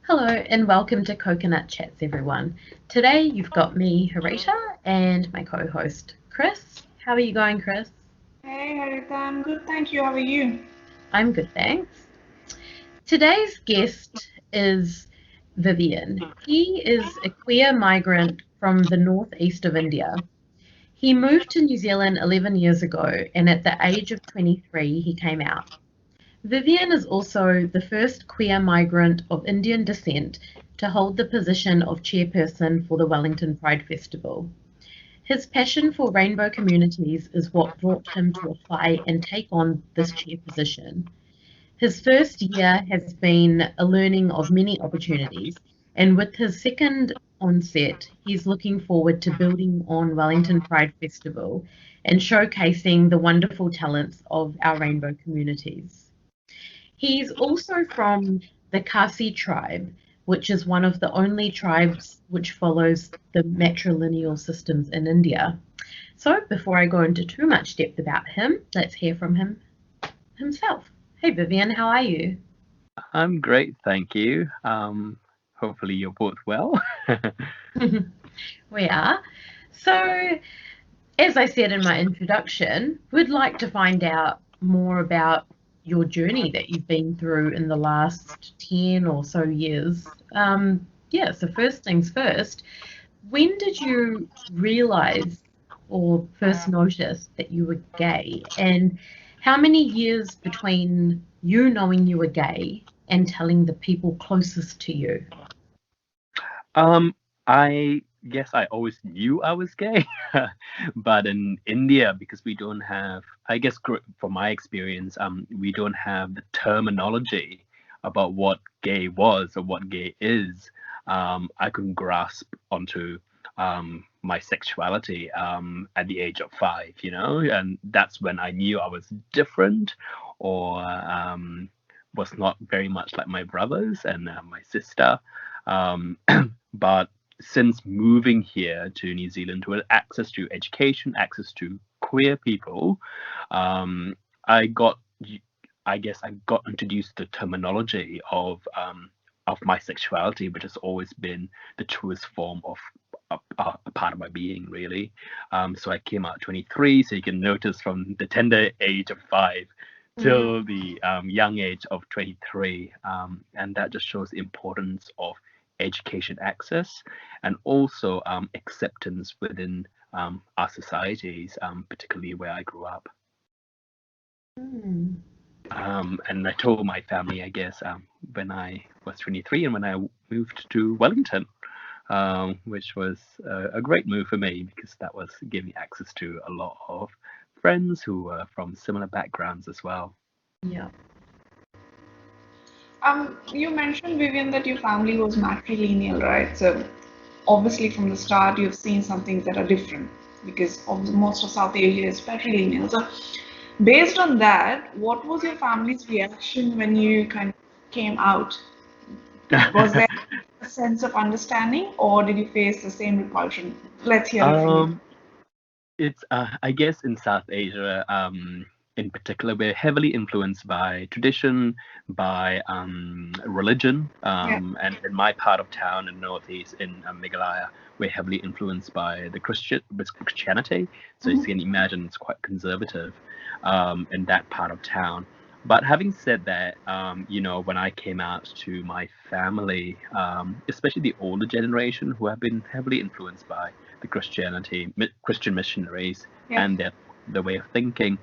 Hello and welcome to Coconut Chats, everyone. Today you've got me, Harita, and my co-host, Chris. How are you going, Chris? Hey Harita, I'm good, thank you. How are you? I'm good, thanks. Today's guest is Vivian. He is a queer migrant from the northeast of India. He moved to New Zealand 11 years ago, and at the age of 23, he came out. Vivian is also the first queer migrant of Indian descent to hold the position of chairperson for the Wellington Pride Festival. His passion for rainbow communities is what brought him to apply and take on this chair position. His first year has been a learning of many opportunities, and with his second onset, he's looking forward to building on Wellington Pride Festival and showcasing the wonderful talents of our rainbow communities. He's also from the Khasi tribe, which is one of the only tribes which follows the matrilineal systems in India. So, before I go into too much depth about him, let's hear from him himself. Hey Vivian, how are you? I'm great, thank you. Hopefully you're both well. We are. So, as I said in my introduction, we'd like to find out more about your journey that you've been through in the last 10 or so years. So first things first, when did you realize or first notice that you were gay? And how many years between you knowing you were gay and telling the people closest to you? I guess I always knew I was gay, but in India, because we don't have, I guess from my experience, we don't have the terminology about what gay was or what gay is. I couldn't grasp onto my sexuality at the age of 5, and that's when I knew I was different or was not very much like my brothers and my sister. Um, but since moving here to New Zealand with access to education, access to queer people, I got, I guess, I got introduced to the terminology of my sexuality, which has always been the truest form of a part of my being, really. So I came out at 23, so you can notice from the tender age of 5 till the young age of 23, and that just shows the importance of education access and also acceptance within our societies, particularly where I grew up. Hmm. And I told my family, I guess, when I was 23 and when I moved to Wellington, which was a great move for me because that was giving me access to a lot of friends who were from similar backgrounds as well. Yeah. You mentioned Vivian that your family was matrilineal, right? So obviously from the start you've seen some things that are different because most of South Asia is patrilineal. So based on that, what was your family's reaction when you kind of came out? Was there a sense of understanding, or did you face the same repulsion? Let's hear it from you. um, It's, I guess, in South Asia, in particular, we're heavily influenced by tradition, by religion, Yeah. and in my part of town in Northeast, in Meghalaya, we're heavily influenced by the Christianity. So you Mhm. can imagine it's quite conservative in that part of town. But having said that, when I came out to my family, especially the older generation who have been heavily influenced by the Christian missionaries Yeah. and their way of thinking,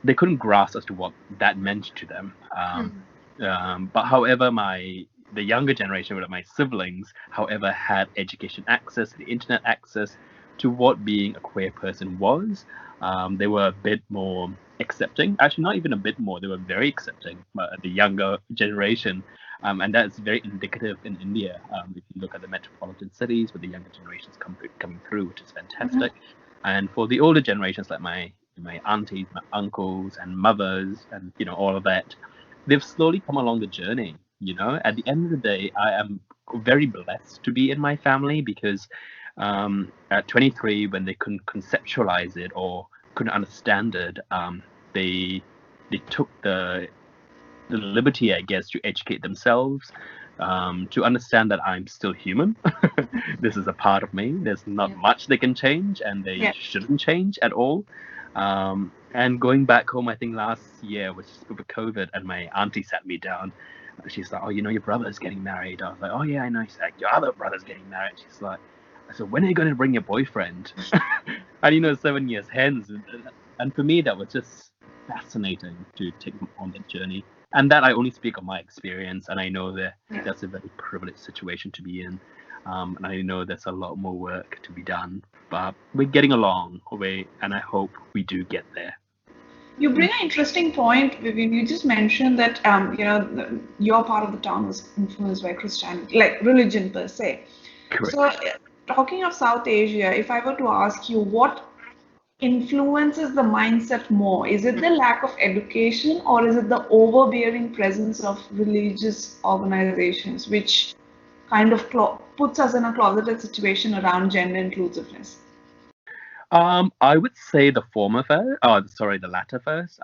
they couldn't grasp as to what that meant to them. But however, the younger generation, with my siblings, however, had education access, the internet access to what being a queer person was. They were a bit more accepting. Actually, not even a bit more. They were very accepting. The younger generation, and that's very indicative in India. If you look at the metropolitan cities, with the younger generations coming through, which is Mhm. fantastic. And for the older generations, like my aunties, my uncles, and mothers, and all of that, they've slowly come along the journey. At the end of the day, I am very blessed to be in my family because at 23, when they couldn't conceptualize it or couldn't understand it, they took the liberty, I guess, to educate themselves, to understand that I'm still human. This is a part of me. There's not much they can change, and they shouldn't change at all. And going back home, I think last year was just before COVID, and my auntie sat me down. She's like, "Oh, you know, your brother's getting married." I was like, "Oh yeah, I know." She's like, "Your other brother's getting married." She's like, "I said, when are you going to bring your boyfriend?" And 7 years hence. And for me, that was just fascinating to take on that journey. And that I only speak on my experience, and I know that that's a very privileged situation to be in. And I know there's a lot more work to be done, but we're getting along, and I hope we do get there. You bring an interesting point, Vivian. You just mentioned that your part of the town was influenced by Christianity, like religion per se. Correct. So, talking of South Asia, if I were to ask you what influences the mindset more, is it the lack of education, or is it the overbearing presence of religious organizations, which kind of puts us in a closeted situation around gender inclusiveness? I would say the former first. Oh, sorry, the latter first.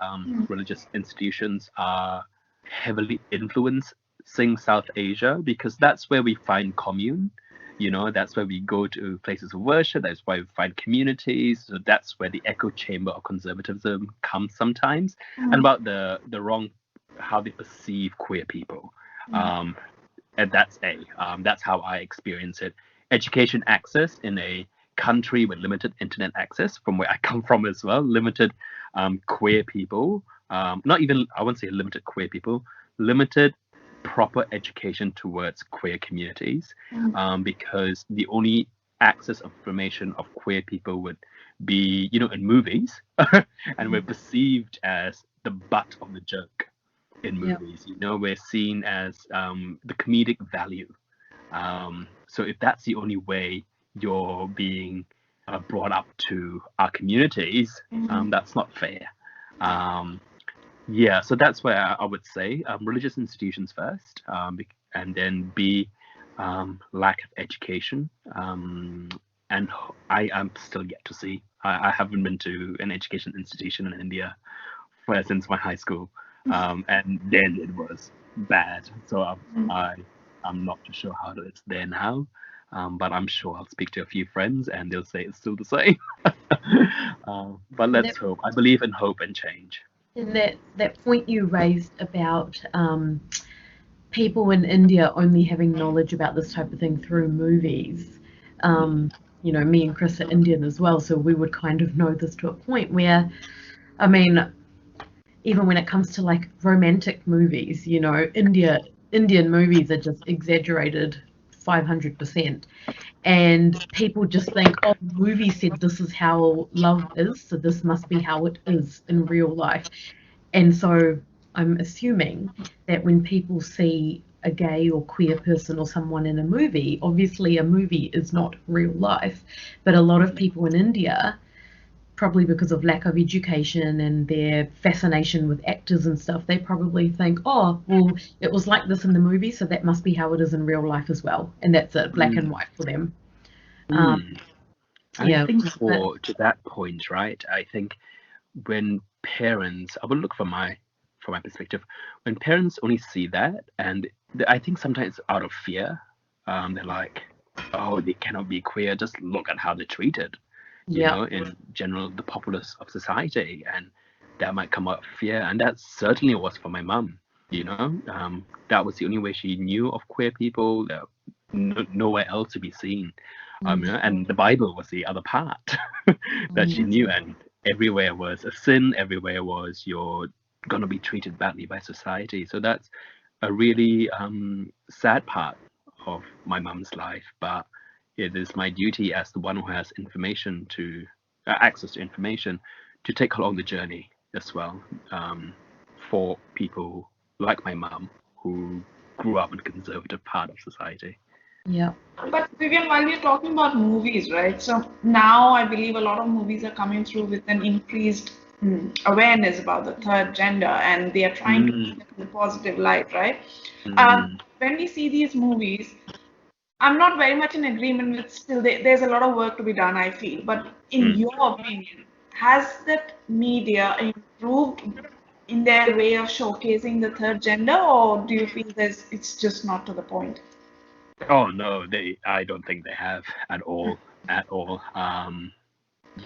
Religious institutions are heavily influencing South Asia because that's where we find commune. That's where we go to places of worship. That's why we find communities. So that's where the echo chamber of conservatism comes sometimes, and about the wrong, how they perceive queer people. And that's that's how I experience it. Education access in a country with limited internet access, from where I come from as well, limited queer people, not even, I won't say limited queer people, limited proper education towards queer communities, because the only access of information of queer people would be, in movies, and we're perceived as the butt of the joke in movies. We're seen as the comedic value. So if that's the only way you're being brought up to our communities, that's not fair. So that's where I would say religious institutions first, and then B, lack of education. And I am still yet to see. I haven't been to an education institution in India since my high school, and then it was bad. So I'm not too sure how it's there now. But I'm sure I'll speak to a few friends and they'll say it's still the same. But let's hope. I believe in hope and change. And that point you raised about people in India only having knowledge about this type of thing through movies. Me and Chris are Indian as well, so we would kind of know this to a point where, I mean, even when it comes to like romantic movies, Indian movies are just exaggerated 500%, and people just think, oh, the movie said this is how love is, so this must be how it is in real life. And so I'm assuming that when people see a gay or queer person or someone in a movie, obviously a movie is not real life, but a lot of people in India, probably because of lack of education and their fascination with actors and stuff, they probably think, oh, well, it was like this in the movie, so that must be how it is in real life as well. And that's it, black and white for them. I think to that point, right, I think when parents, I would look from my perspective, when parents only see that, and I think sometimes out of fear, they're like, oh, they cannot be queer, just look at how they're treated. In general, the populace of society, and that might come out of fear, and that certainly was for my mum. That was the only way she knew of queer people. Nowhere else to be seen. And the Bible was the other part that she knew, and everywhere was a sin. Everywhere was you're gonna be treated badly by society. So that's a really sad part of my mum's life, but it is my duty as the one who has information to access to information to take along the journey as well, for people like my mum who grew up in a conservative part of society. Yeah. But Vivian, while you're talking about movies, right? So now I believe a lot of movies are coming through with an increased awareness about the third gender, and they are trying to put it in a positive light, right? When we see these movies, I'm not very much in agreement with still there's a lot of work to be done, I feel. But in your opinion, has that media improved in their way of showcasing the third gender, or do you feel it's just not to the point? Oh no, I don't think they have at all, at all.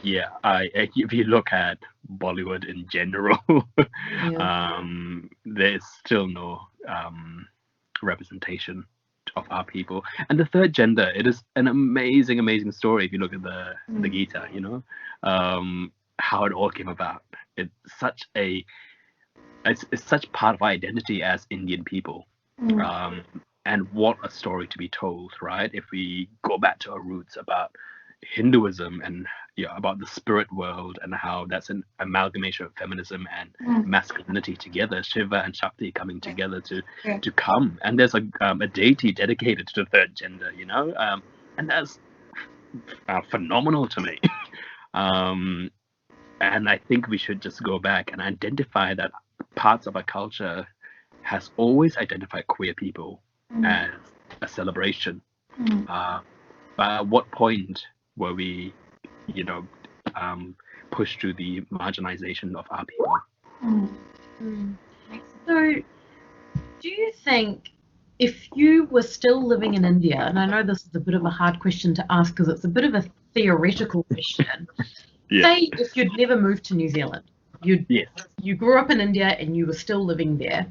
Yeah, if you look at Bollywood in general, Yeah. there's still no representation of our people. And the third gender, it is an amazing, amazing story. If you look at the Gita, how it all came about. It's such a it's such part of our identity as Indian people. And what a story to be told, right? If we go back to our roots about Hinduism and about the spirit world and how that's an amalgamation of feminism and masculinity together, Shiva and Shakti coming together to come. And there's a deity dedicated to the third gender, and that's phenomenal to me. And I think we should just go back and identify that parts of our culture has always identified queer people as a celebration. But at what point were we, pushed to the marginalization of our people? So, do you think if you were still living in India, and I know this is a bit of a hard question to ask because it's a bit of a theoretical question, say if you'd never moved to New Zealand, you grew up in India and you were still living there,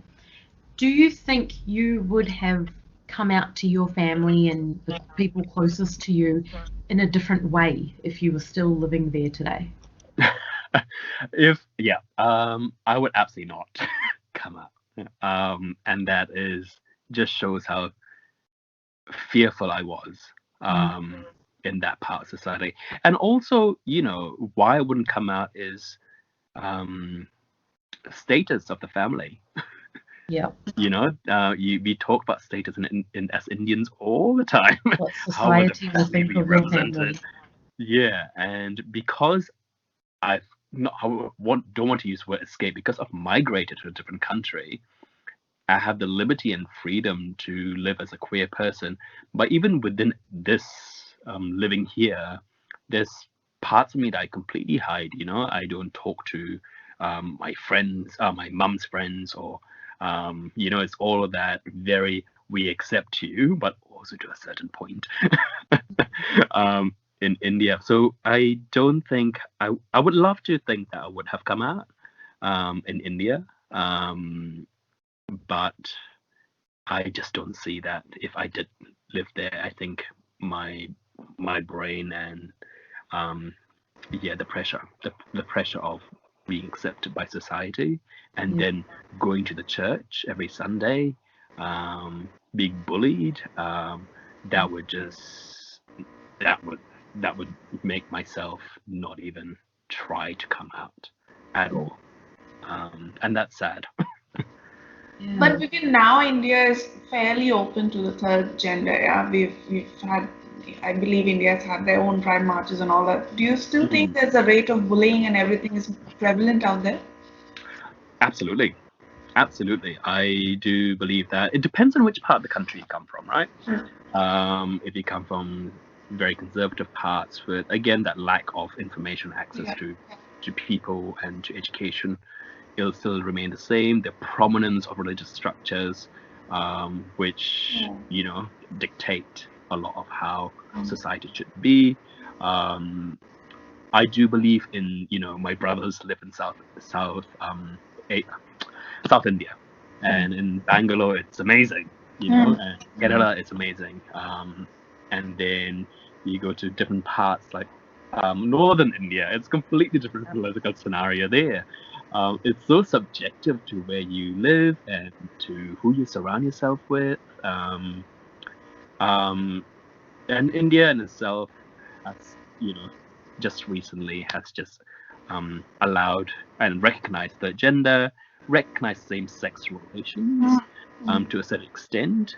do you think you would have come out to your family and the people closest to you in a different way if you were still living there today? I would absolutely not come out. And that just shows how fearful I was in that part of society. And also, why I wouldn't come out is status of the family. Yeah. We talk about status as Indians all the time. What society will think of your family. Yeah, and because I don't want to use the word escape, because I've migrated to a different country, I have the liberty and freedom to live as a queer person. But even within this living here, there's parts of me that I completely hide. I don't talk to my friends, my mum's friends, or it's all of that we accept you, but also to a certain point in India. So I don't think I would love to think that I would have come out in India, but I just don't see that. If I did live there, I think my brain and the pressure of being accepted by society and then going to the church every Sunday, being bullied, that would make myself not even try to come out at all, and that's sad. But Vivian, now India is fairly open to the third gender. Yeah, we've had, I believe India's had their own pride marches and all that. Do you still think there's a rate of bullying and everything is prevalent out there? Absolutely. I do believe that. It depends on which part of the country you come from, right? If you come from very conservative parts with, again, that lack of information access to people and to education, it'll still remain the same. The prominence of religious structures, which dictate a lot of how society should be. I do believe in my brothers live in South India, and in Bangalore it's amazing. And Kerala it's amazing. And then you go to different parts like northern India, it's completely different political scenario there. It's so subjective to where you live and to who you surround yourself with. And India in itself has, just recently has just allowed and recognized the gender, recognized same-sex relations to a certain extent.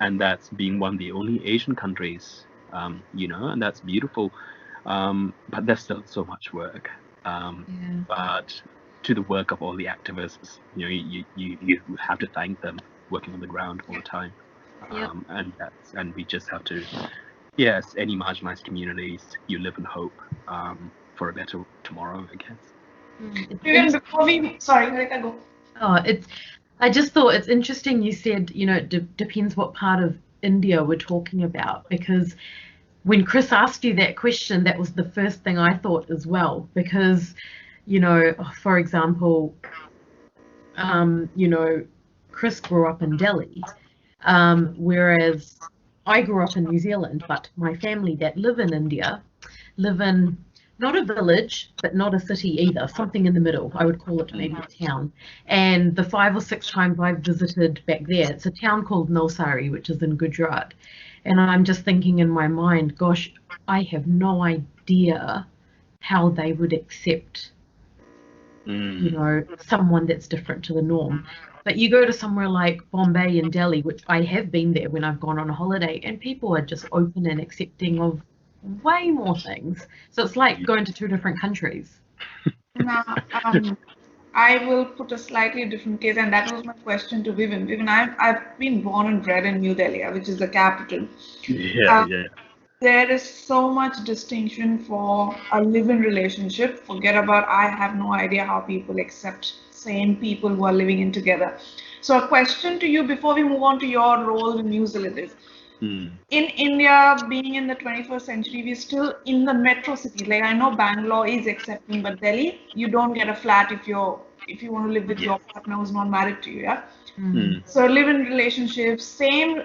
And that's being one of the only Asian countries, and that's beautiful. But there's still so much work. But to the work of all the activists, you have to thank them working on the ground all the time. And we just have to, yes, any marginalized communities, you live in hope for a better tomorrow, I guess. Vivian, before we, sorry, Harita, go. Oh, I just thought it's interesting you said, it depends what part of India we're talking about, because when Chris asked you that question, that was the first thing I thought as well, because, for example, Chris grew up in Delhi, whereas I grew up in New Zealand, but my family that live in India live in not a village, but not a city either, something in the middle. I would call it maybe a town. And the 5 or 6 times I've visited back there, it's a town called Nalsari, which is in Gujarat. And I'm just thinking in my mind, gosh, I have no idea how they would accept, someone that's different to the norm. But you go to somewhere like Bombay and Delhi, which I have been there when I've gone on a holiday, and people are just open and accepting of way more things. So it's like going to 2 different countries. Now, I will put a slightly different case, and that was my question to Vivian. Vivian, I've been born and bred in New Delhi, which is the capital. Yeah, There is so much distinction for a live-in relationship. Forget about, I have no idea how people accept same people who are living in together. So a question to you before we move on to your role in New Zealand is, in India, being in the 21st century, we're still in the metro cities. Like I know Bangalore is accepting, but Delhi, you don't get a flat if you want to live with your partner who's not married to you. Yeah. So live-in relationships, same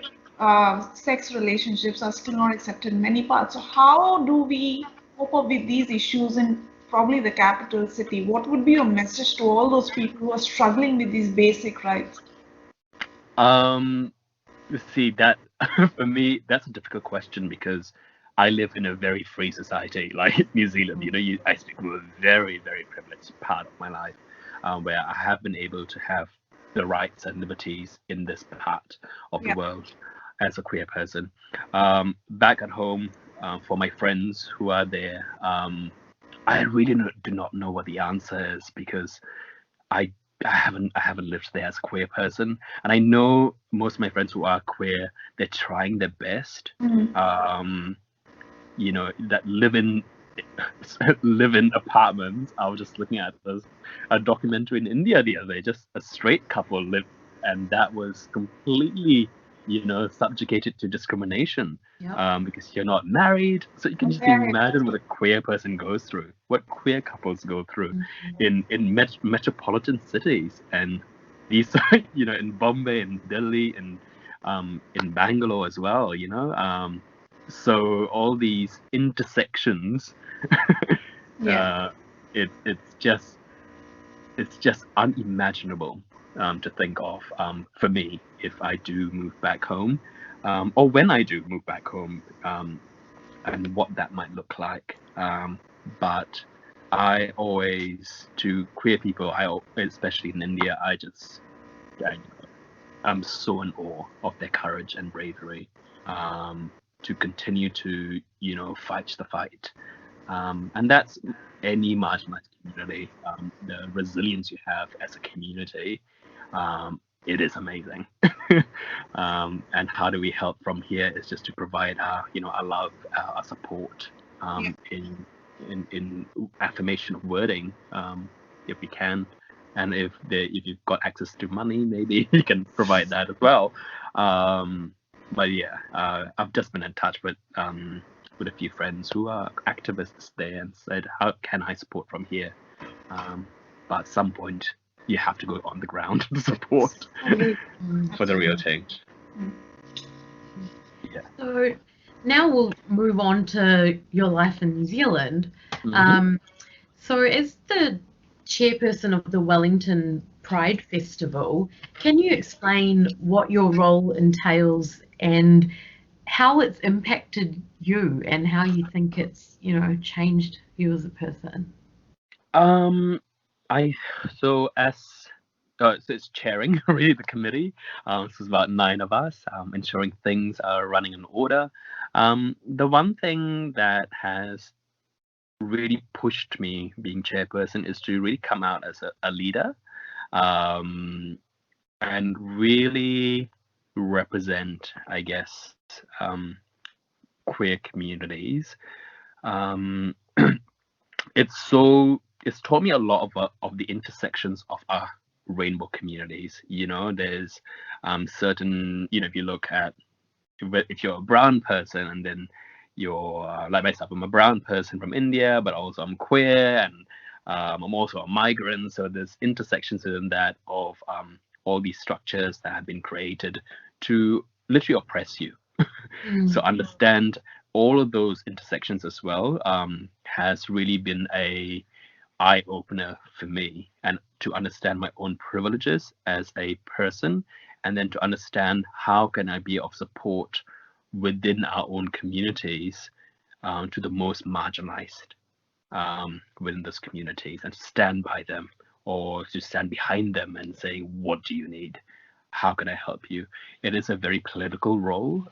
sex relationships are still not accepted in many parts. So how do we cope up with these issues in probably the capital city? What would be your message to all those people who are struggling with these basic rights? See, that for me, that's a difficult question because I live in a very free society like New Zealand. I speak from a very, very privileged part of my life where I have been able to have the rights and liberties in this part of the world as a queer person. Back at home, for my friends who are there, I really do not know what the answer is because I haven't lived there as a queer person, and I know most of my friends who are queer, they're trying their best. That live in apartments. I was just looking at a documentary in India the other day, just a straight couple lived, and that was completely subjugated to discrimination because you're not married. So you can just imagine what a queer person goes through, what queer couples go through in metropolitan cities, and these in Bombay and Delhi and in Bangalore as well. So all these intersections, it's just unimaginable to think of for me if I do move back home, or when I do move back home, and what that might look like. But I always, to queer people, especially in India, I'm so in awe of their courage and bravery to continue to fight the fight, and that's any marginalized community. The resilience you have as a community, it is amazing. And how do we help from here is just to provide our love, our support, in affirmation of wording, if we can, and if you've got access to money, maybe you can provide that as well. But I've just been in touch with a few friends who are activists there and said, how can I support from here? But at some point, you have to go on the ground to support for the real change. Yeah. So now we'll move on to your life in New Zealand. So as the chairperson of the Wellington Pride Festival, can you explain what your role entails and how it's impacted you and how you think it's, changed you as a person? So it's chairing really the committee. So it's about 9 of us, ensuring things are running in order. The one thing that has really pushed me being chairperson is to really come out as a leader, and really represent, I guess, queer communities. It's so it's taught me a lot of the intersections of our rainbow communities. You know, there's certain, you know, if you look at, if you're a brown person, and then you're like myself, I'm a brown person from India, but also I'm queer, and I'm also a migrant. So there's intersections in that of all these structures that have been created to literally oppress you. So understand all of those intersections as well has really been a eye opener for me, and to understand my own privileges as a person, and then to understand how can I be of support within our own communities to the most marginalized within those communities, and stand by them, or to stand behind them and say, what do you need? How can I help you? It is a very political role.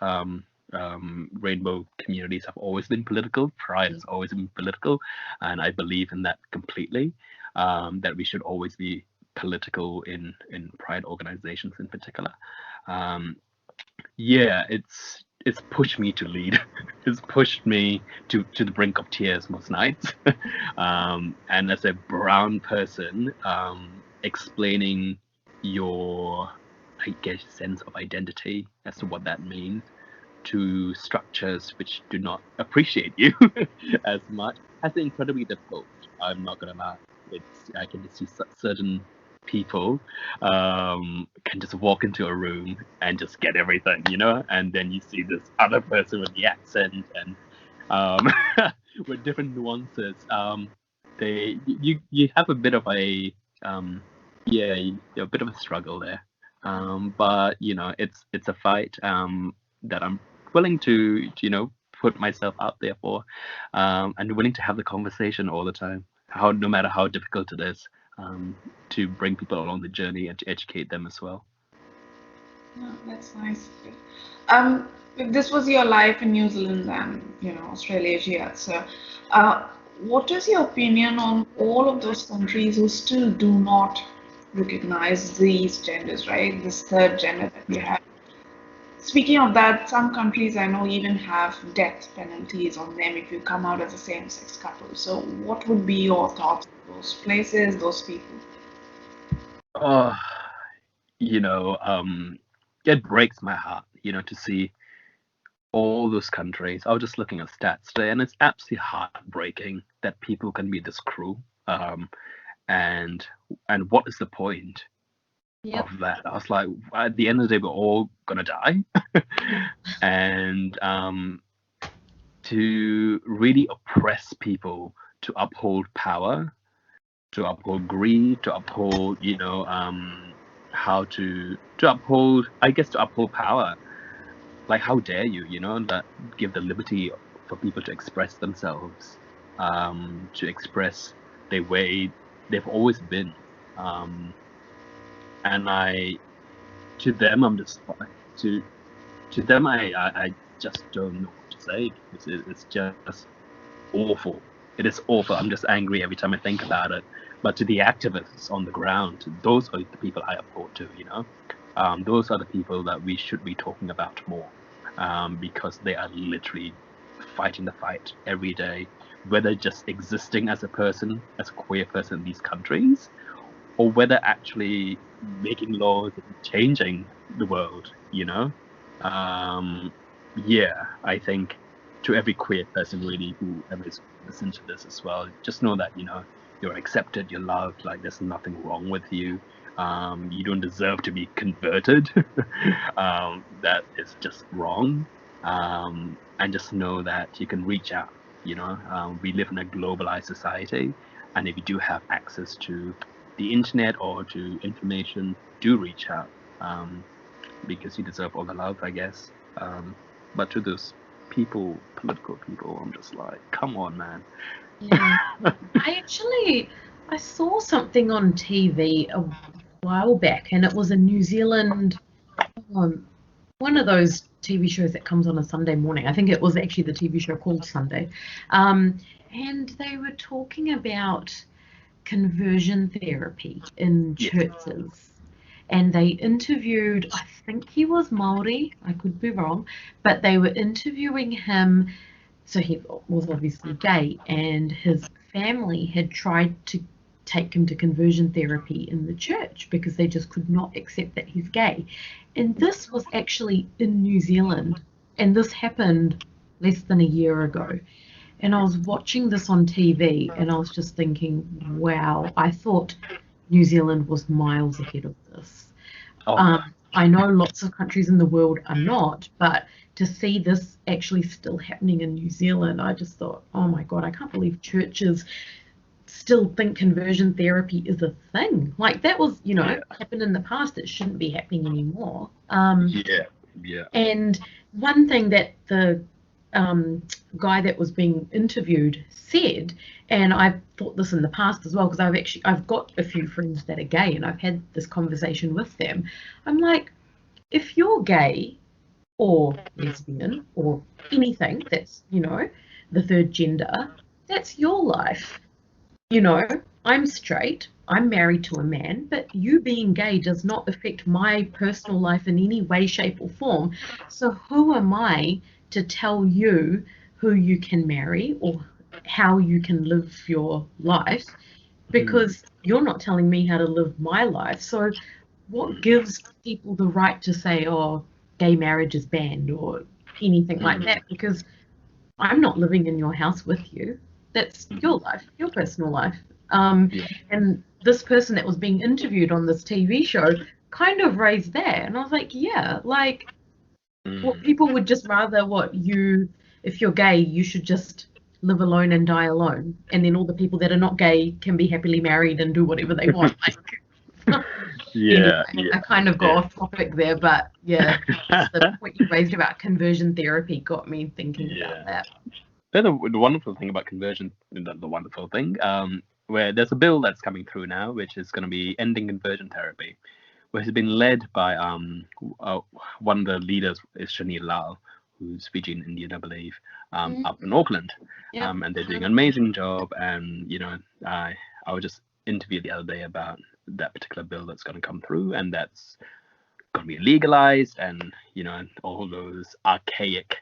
Rainbow communities have always been political. Pride has always been political, and I believe in that completely. That we should always be political in Pride organizations in particular. Yeah, it's pushed me to lead. It's pushed me to the brink of tears most nights. And as a brown person, explaining your, I guess, sense of identity as to what that means to structures which do not appreciate you as much has been incredibly difficult. I'm not gonna lie. I can just see certain people can just walk into a room and just get everything, you know, and then you see this other person with the accent and with different nuances. You have a bit of a a bit of a struggle there. But you know, it's a fight that I'm willing to you know put myself out there for, and willing to have the conversation all the time, no matter how difficult it is, to bring people along the journey and to educate them as well. Yeah, that's nice. If this was your life in New Zealand and Australasia, so what is your opinion on all of those countries who still do not recognize these genders, right? This third gender that we have. Speaking of that, some countries I know even have death penalties on them if you come out as a same-sex couple. So what would be your thoughts on those places, those people? Oh, you know, it breaks my heart, you know, to see all those countries. I was just looking at stats today, and it's absolutely heartbreaking that people can be this cruel. And what is the point of that? I was like, at the end of the day, we're all gonna die, and to really oppress people, to uphold power, to uphold greed, to uphold, you know, how to uphold, I guess, to uphold power. Like, how dare you, you know, that give the liberty for people to express themselves, to express the way they've always been. And to them, I'm just to them, I just don't know what to say. It's just awful. It is awful. I'm just angry every time I think about it. But to the activists on the ground, those are the people I uphold to, you know. Those are the people that we should be talking about more, because they are literally fighting the fight every day, whether just existing as a person, as a queer person in these countries, or whether actually making laws and changing the world, you know. Yeah, I think to every queer person really who ever is listening to this as well, just know that, you know, you're accepted, you're loved, like there's nothing wrong with you. You don't deserve to be converted. That is just wrong. And just know that you can reach out, you know. We live in a globalized society, and if you do have access to the internet or to information, do reach out, because you deserve all the love, I guess. But to those people, political people, I'm just like, come on, man. Yeah. I saw something on TV a while back, and it was a New Zealand, one of those TV shows that comes on a Sunday morning. I think it was actually the TV show called Sunday. And they were talking about conversion therapy in churches. And they interviewed, I think he was Maori, I could be wrong, but they were interviewing him. So he was obviously gay, and his family had tried to take him to conversion therapy in the church because they just could not accept that he's gay. And this was actually in New Zealand, and this happened less than a year ago. And I was watching this on TV and I was just thinking, wow, I thought New Zealand was miles ahead of this. Oh, I know lots of countries in the world are not, but to see this actually still happening in New Zealand, I just thought, oh my God, I can't believe churches still think conversion therapy is a thing. Like that was, happened in the past. It shouldn't be happening anymore. yeah. And one thing that the guy that was being interviewed said, and I've thought this in the past as well, because I've got a few friends that are gay, and I've had this conversation with them. I'm like, if you're gay or lesbian or anything that's, the third gender, that's your life. I'm straight, I'm married to a man, but you being gay does not affect my personal life in any way, shape, or form. So who am I to tell you who you can marry or how you can live your life? Because you're not telling me how to live my life. So what gives people the right to say, oh, gay marriage is banned or anything like that? Because I'm not living in your house with you. That's your life, your personal life. And this person that was being interviewed on this TV show kind of raised that. And I was like, yeah, like what people would just rather if you're gay, you should just live alone and die alone. And then all the people that are not gay can be happily married and do whatever they want. Anyway, I kind of got off topic there, but yeah, the point you raised about conversion therapy got me thinking about that. The wonderful thing about conversion, the wonderful thing, where there's a bill that's coming through now, which is going to be ending conversion therapy, which has been led by one of the leaders is Shani Lal, who's Fijian Indian, I believe, up in Auckland, and they're doing an amazing job. And I was just interviewed the other day about that particular bill that's going to come through, and that's going to be legalized, and all those archaic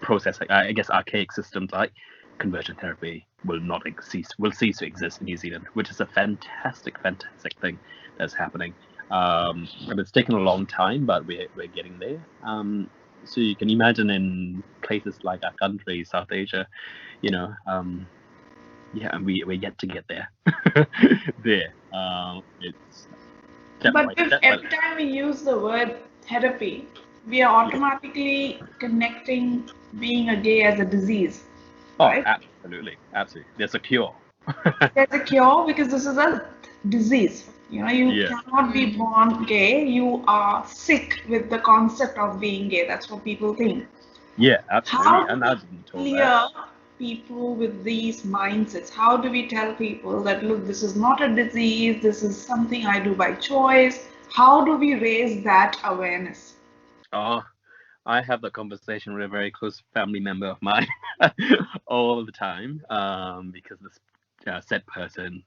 process, I guess archaic systems like conversion therapy will cease to exist in New Zealand, which is a fantastic thing that's happening. And it's taken a long time, but we're getting there. So you can imagine in places like our country, South Asia, and we're yet to get there. It's but every time we use the word therapy, we are automatically connecting being a gay as a disease. Right? Absolutely. There's a cure. There's a cure because this is a disease. You cannot be born gay. You are sick with the concept of being gay. That's what people think. Yeah, absolutely. How do we clear people with these mindsets? How do we tell people that, look, this is not a disease, this is something I do by choice? How do we raise that awareness? I have the conversation with a very close family member of mine all the time, because this said person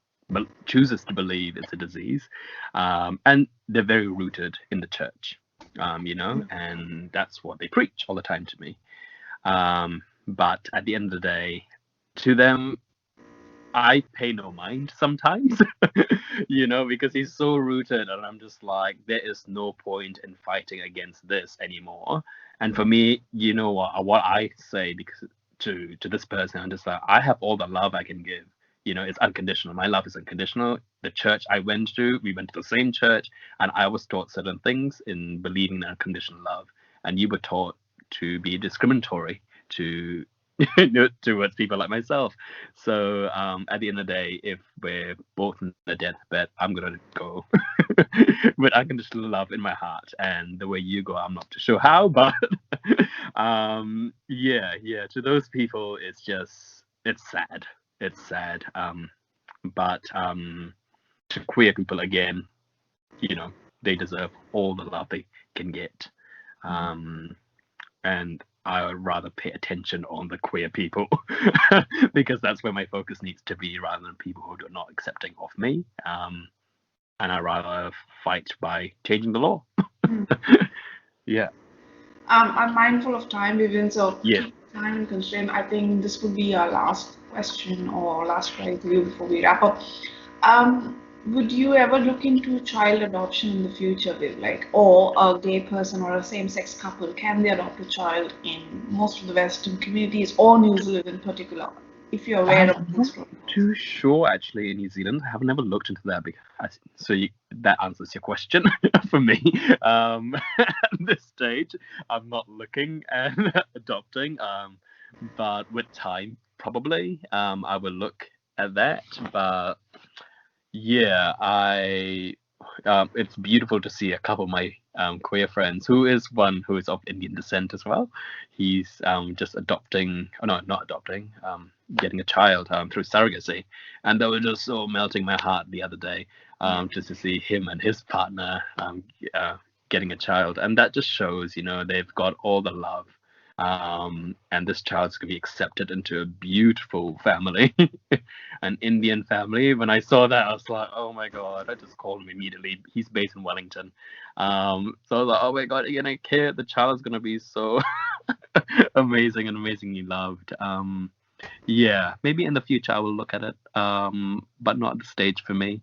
chooses to believe it's a disease, and they're very rooted in the church, and that's what they preach all the time to me. But at the end of the day, to them, I pay no mind sometimes, because he's so rooted, and I'm just like, there is no point in fighting against this anymore. And for me, what I say, because to this person, I'm just like, I have all the love I can give. It's unconditional. My love is unconditional. The church I went to, we went to the same church, and I was taught certain things in believing in unconditional love, and you were taught to be discriminatory to towards people like myself. So at the end of the day, if we're both in the deathbed, I'm gonna go with unconditional love in my heart, and the way you go, I'm not too sure how, but to those people, it's sad. It's sad. But to queer people, again, they deserve all the love they can get, and I would rather pay attention on the queer people because that's where my focus needs to be, rather than people who are not accepting of me. And I'd rather fight by changing the law. Yeah. I'm mindful of time, Vivian, so keep time constraint, I think this would be our last question or last try to you before we wrap up. Would you ever look into child adoption in the future, Viv? Like, or a gay person or a same-sex couple, can they adopt a child in most of the Western communities or New Zealand in particular? If you're aware I'm of not this proposal. too sure actually in New Zealand. I have never looked into that because that answers your question for me. At this stage, I'm not looking at adopting. But with time, probably, I will look at that. But yeah, it's beautiful to see a couple of my queer friends, who is one who is of Indian descent as well. He's just adopting, oh no, not adopting, getting a child through surrogacy, and they were just so melting my heart the other day, just to see him and his partner getting a child, and that just shows, they've got all the love. And this child's gonna be accepted into a beautiful family, an Indian family. When I saw that, I was like, oh my god! I just called him immediately. He's based in Wellington, so I was like, oh my god, you're gonna kid. The child's gonna be so amazing and amazingly loved. Yeah, maybe in the future I will look at it, but not at the stage for me.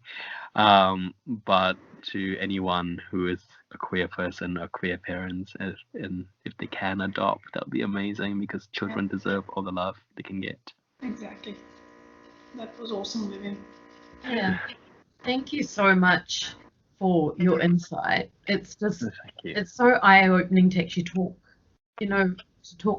But to anyone who is a queer person or queer parents, if they can adopt, that would be amazing, because children deserve all the love they can get. Exactly. That was awesome, Vivian. Yeah. Thank you so much for your insight. It's just, Thank you. it's so eye-opening to actually talk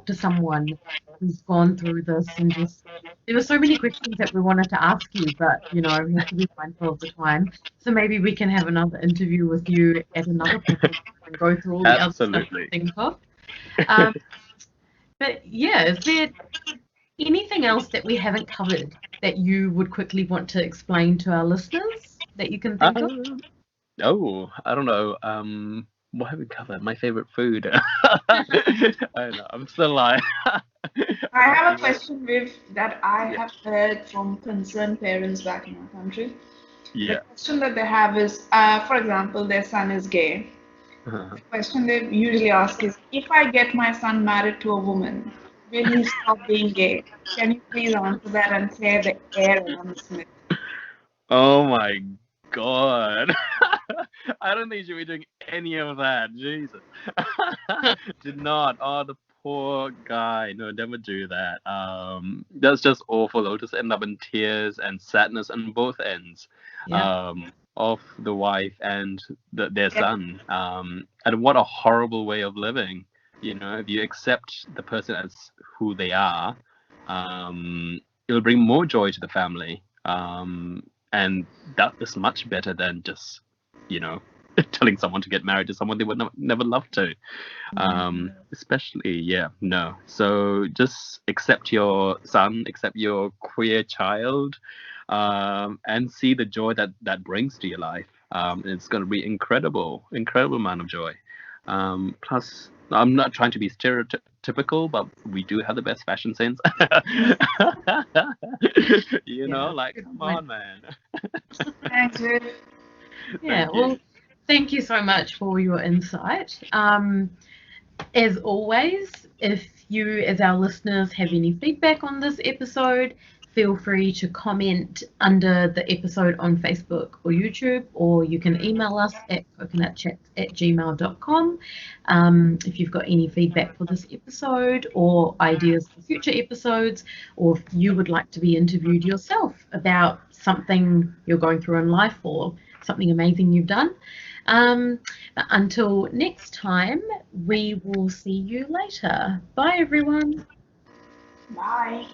to someone who's gone through this, and just, there were so many questions that we wanted to ask you, but we have to be mindful of the time. So maybe we can have another interview with you at another point and go through all the other stuff to think of. But yeah, is there anything else that we haven't covered that you would quickly want to explain to our listeners that you can think of? Oh, I don't know. What have we covered? My favorite food. I don't know. I'm still alive. I have a question, Viv, that I have heard from concerned parents back in our country. Yeah. The question that they have is, for example, their son is gay. The question they usually ask is, if I get my son married to a woman, will he stop being gay? Can you please answer that and clear the air on this myth? Oh my god. I don't think you should be doing any of that. Jesus. Did not. Oh, the poor guy. No, never do that. That's just awful. They'll just end up in tears and sadness on both ends. Of the wife and their son. And what a horrible way of living. If you accept the person as who they are, it'll bring more joy to the family. And that is much better than just, telling someone to get married to someone they would never love to. Especially, no. So just accept your son, accept your queer child, and see the joy that brings to your life. It's going to be incredible amount of joy. Plus, I'm not trying to be stereotypical, but we do have the best fashion sense. Come on, man. Thanks, Viv. Yeah, well, thank you so much for your insight. As always, if you, as our listeners, have any feedback on this episode, feel free to comment under the episode on Facebook or YouTube, or you can email us at coconutchats@gmail.com if you've got any feedback for this episode or ideas for future episodes, or if you would like to be interviewed yourself about something you're going through in life or something amazing you've done. Until next time, we will see you later. Bye, everyone. Bye.